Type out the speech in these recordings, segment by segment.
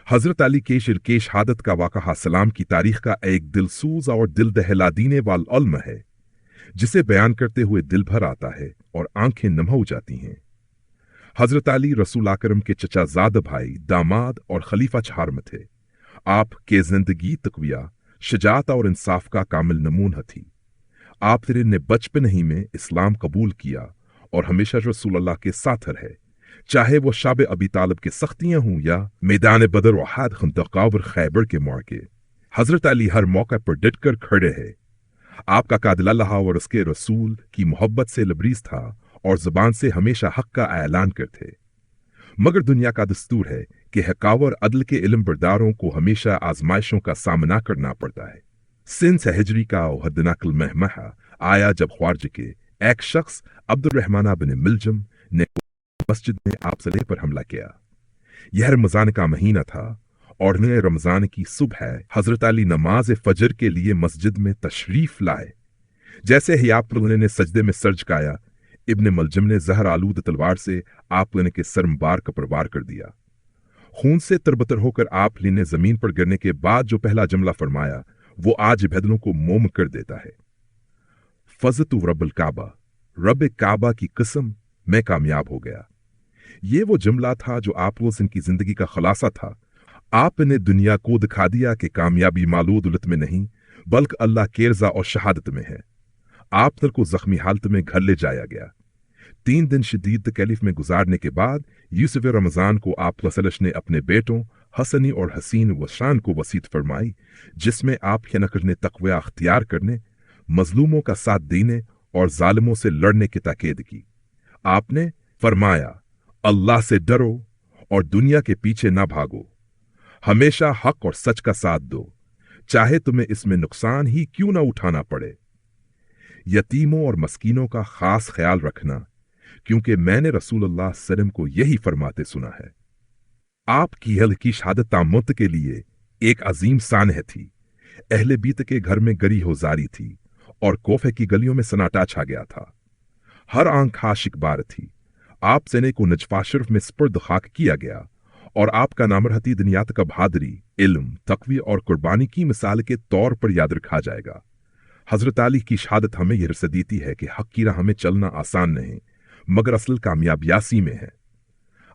हजरत अली के शिरके शहादत का वाक़ा सलाम की तारीख का एक दिलसूज और दिल दहला देने वाला इल्म है, जिसे बयान करते हुए दिल भर आता है और आंखें नम हो जाती हैं। हजरत अली रसूल अकरम के चचाजाद भाई, दामाद और खलीफा चारम थे। आप के जिंदगी तकविया, शजात और इंसाफ का कामिल नमूना थी। आप ने बचपन ही में इस्लाम कबूल किया और हमेशा रसूलुल्लाह के साथ रहे, चाहे वो शाब अबी तालिब की सख्तियां हों या मैदान बदर वहाद खंदक और खैबर के मौके। हजरत अली हर मौका पर डट कर खड़े हैं। आपका कादिल अल्लाह और उसके रसूल की मोहब्बत से लबरीज था और जुबान से हमेशा हक का ऐलान करते। मगर दुनिया का दस्तूर है कि हकावर अदल के इल्म बरदारों को हमेशा आजमाइशों का सामना करना पड़ता है। सिन से हिजरी का हदनकल महमहा आया जब ख्वारज के एक शख्स अब्दुर्रहमान बिन मिलजम ने मस्जिद में आप सलेह पर हमला किया। यह रमजान का महीना था और रमजान की सुबह हजरत अली नमाज फजर के लिए मस्जिद में तशरीफ लाए। जैसे ही आप ने सजदे में सर झुकाया, इब्न मलजम ने जहर आलूद तलवार से आप के सर मुबारक पर वार कर दिया। खून से तरबतर होकर आप ने जमीन पर गिरने के बाद जो पहला जुमला फरमाया वो आज बदलों को मोम कर देता है। फज़तु रब्बुल काबा, रब काबा की कसम, मैं कामयाब हो गया। ये वो जुमला था जो आप की जिंदगी का खुलासा था। आपने दुनिया को दिखा दिया कि कामयाबी मालो दौलत में नहीं बल्कि अल्लाह के रज़ा और शहादत में है। आप को जख्मी हालत में घर ले जाया गया। 3 दिन शदीद तकलीफ में गुजारने के बाद यूसुफ रमजान को आप ने अपने बेटों हसनी और हसीन वशान को वसीयत फरमाई, जिसमें आप ने तक़वा अख्तियार करने, मजलूमों का साथ देने और जालिमों से लड़ने की ताकीद की। आपने फरमाया, अल्लाह से डरो और दुनिया के पीछे ना भागो। हमेशा हक और सच का साथ दो, चाहे तुम्हें इसमें नुकसान ही क्यों ना उठाना पड़े। यतीमों और मस्कीनों का खास ख्याल रखना, क्योंकि मैंने रसूलुल्लाह सल्लल्लाहु अलैहि वसल्लम को यही फरमाते सुना है। आपकी हल्की शहादत तामत के लिए एक अजीम सानह थी। अहले बीत के घर में गरी हो जारी थी और कोफे की गलियों में सन्नाटा छा गया था। हर आंख आशिक बार थी। आप सेने को नजफा शर्फ में स्पुर्द खाक किया गया और आपका नामरहती दुनियात का बहादुरी, इल्म, तकवी और कुर्बानी की मिसाल के तौर पर याद रखा जाएगा। हजरत अली की शहादत हमें यह रस देती है कि हक की राह में चलना आसान नहीं, मगर असल कामयाब यासी में है।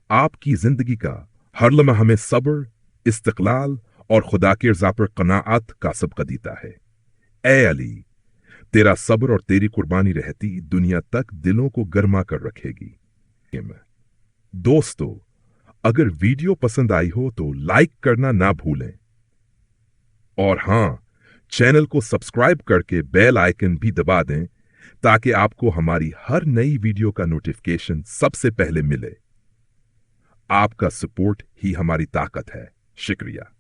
आपकी जिंदगी का हर लम्हा हमें सब्र, इस्तिकलाल और खुदा के रज़ा पर कनाअत का सबक देता है। ए अली, तेरा सब्र और तेरी कुर्बानी रहती दुनिया तक दिलों को गर्मा कर रखेगी। दोस्तों, अगर वीडियो पसंद आई हो तो लाइक करना ना भूलें और हां, चैनल को सब्सक्राइब करके बेल आइकन भी दबा दें ताकि आपको हमारी हर नई वीडियो का नोटिफिकेशन सबसे पहले मिले। आपका सपोर्ट ही हमारी ताकत है। शुक्रिया।